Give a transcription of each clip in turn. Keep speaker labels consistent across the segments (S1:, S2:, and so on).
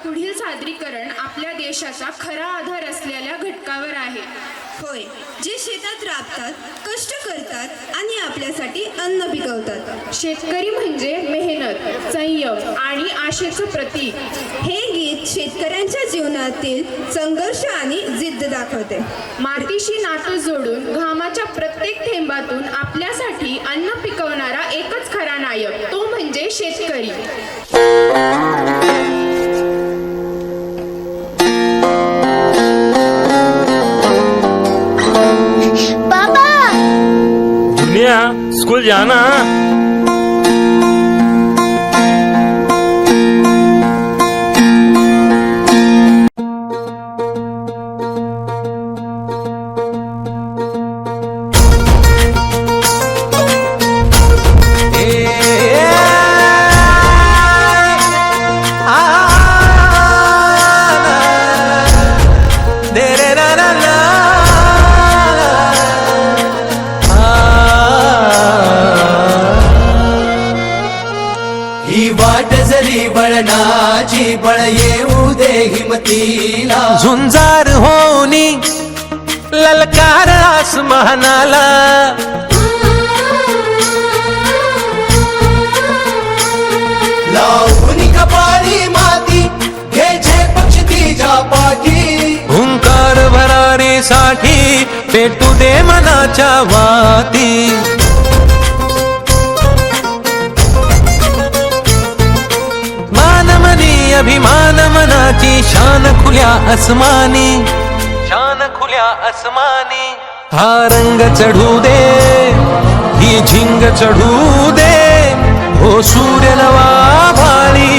S1: पुढील सादरीकरण आपल्या देशाचा खरा आधार असलेल्या घटकावर आहे.
S2: होय, जे शेतात राबतात, कष्ट करतात आणि आपल्यासाठी अन्न पिकवतात.
S1: शेतकरी म्हणजे मेहनत, संयम आणि आशेचं प्रतीक.
S2: हे गीत शेतकऱ्यांच्या जीवनातील संघर्ष आणि जिद्द दाखवते.
S1: मातीशी नातं जोडून घामाच्या प्रत्येक थेंबातून आपल्यासाठी अन्न पिकवणारा एकच खरा नायक, तो म्हणजे शेतकरी.
S3: दुनिया स्कूल जाना.
S4: ही वाट जरी बळणाची बळ येऊ दे हिमतीला.
S5: झुंजार होनी ललकार आसमानाला.
S4: लावून कपाळी माती घ्यायचे पक्ष तिच्या पाठी.
S5: हुंकार भरारीसाठी पेटू दे मनाच्या वाती. अभिमान मनाची शान खुल्या आसमानी. शान खुल्या आसमानी. हा रंग चढू दे, ही झिंग चढू दे. हो सूर्य नवा भाळी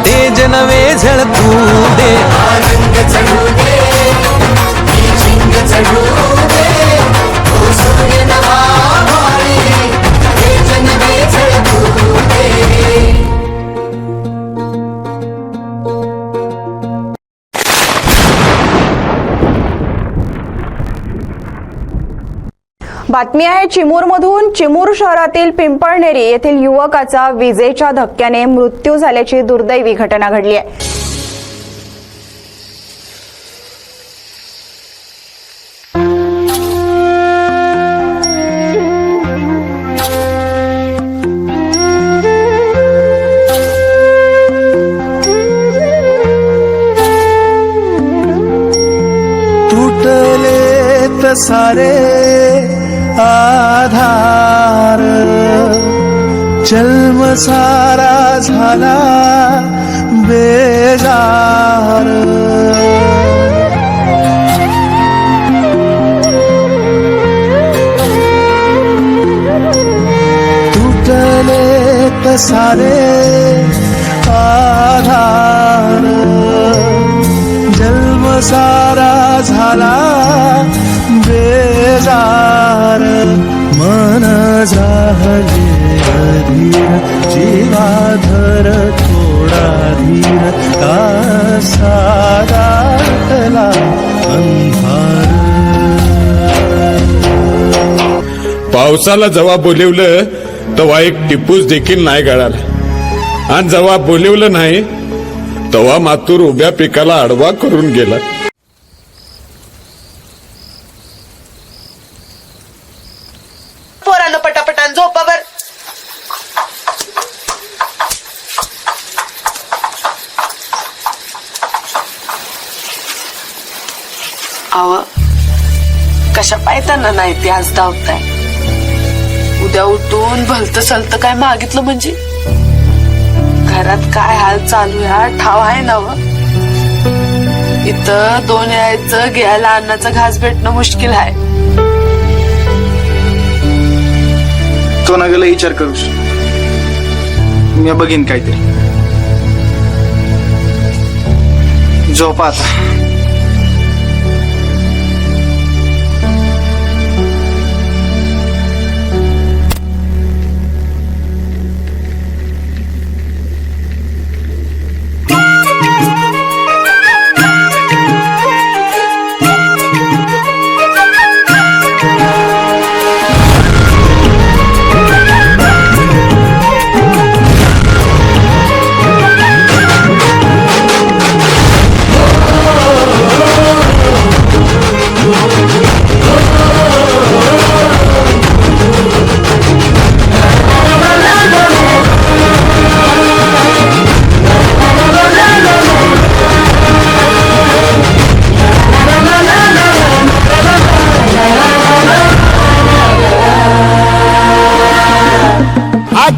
S5: तेज नवे झळकू दे.
S4: हा रंग चढू दे, ही झिंग चढू दे. हो सूर्य नवा भाळी तेज नवे झळकू दे.
S6: बातमी आहे चिमूरमधून. चिमूर शहरातील पिंपळनेरी येथील युवकाचा विजेच्या धक्क्याने मृत्यू झाल्याची दुर्दैवी घटना घडली आहे.
S5: तुटले सारे आधार. जन्म सारा झाला बेजार. तुटले सारे आधार. जन्म सारा झाला बेजार. मन झाले अधीर, जीवाधर थोडा धीर. कासा दाटला अंधार.
S7: पावसाला जेव्हा बोलिवलं तेव्हा एक टिपूस देखील नाही गळाला. आणि जेव्हा बोलिवलं नाही तेव्हा मातूर उभ्या पिकाला आडवा करून गेला.
S8: पोरांनो पटापटान झोपावर. आव कशा पायताना नाही ते आज धावताय. उद्या उठून भलत सलत काय मागितलं म्हणजे घरात काय हाल चालू या ठाव आहे ना व. इथं 2 यायचं घ्यायला अन्नाचा घास भेटणं मुश्किल आहे.
S9: तो ना गेला विचार करूस, मी बघीन काहीतरी. झोपा आता.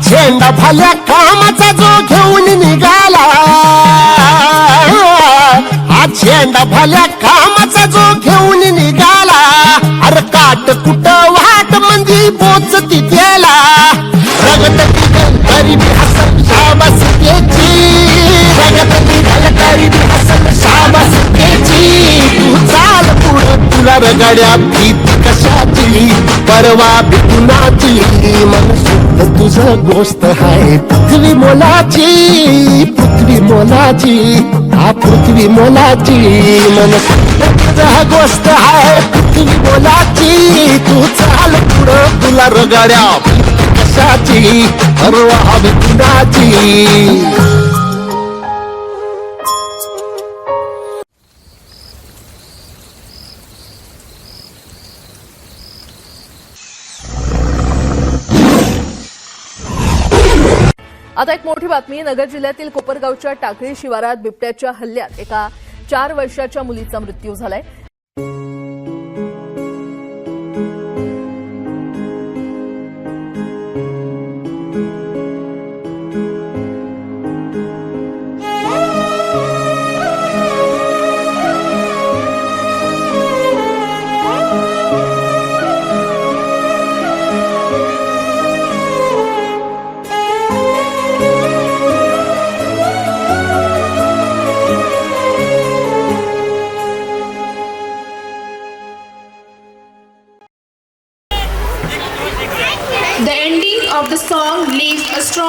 S10: झेंडा भल्या कामाचा जो घेऊन निघाला, हा झेंडा भल्या कामाचा जो घेऊन निघाला, अरे काट कुट वाट मंदी बोचती त्याला, रगत गरीबी हसन शाबास त्याची, रगत गरीबी हसन शाबास त्याची, तू चाल पुढं तुला रगड्या भीती कशाची, परवा बिकुनाची, मन शुद्ध तुझं गोष्ट हाय पृथ्वी मोलाची, पृथ्वी मोलाची, हा पृथ्वी मोलाची, मन शुद्ध तुझं गोष्ट हाय पृथ्वी मोलाची, तू चाल पुढं तुला रगड्या भीती कशाची, परवा बिकुनाची.
S11: आता एक मोठी बातमी. नगर जिल्ह्यातील कोपरगावच्या टाकळी शिवारात बिबट्याच्या हल्ल्यात एका 4 वर्षाच्या मुलीचा मृत्यू झालाय.
S1: The ending of the song leaves a strong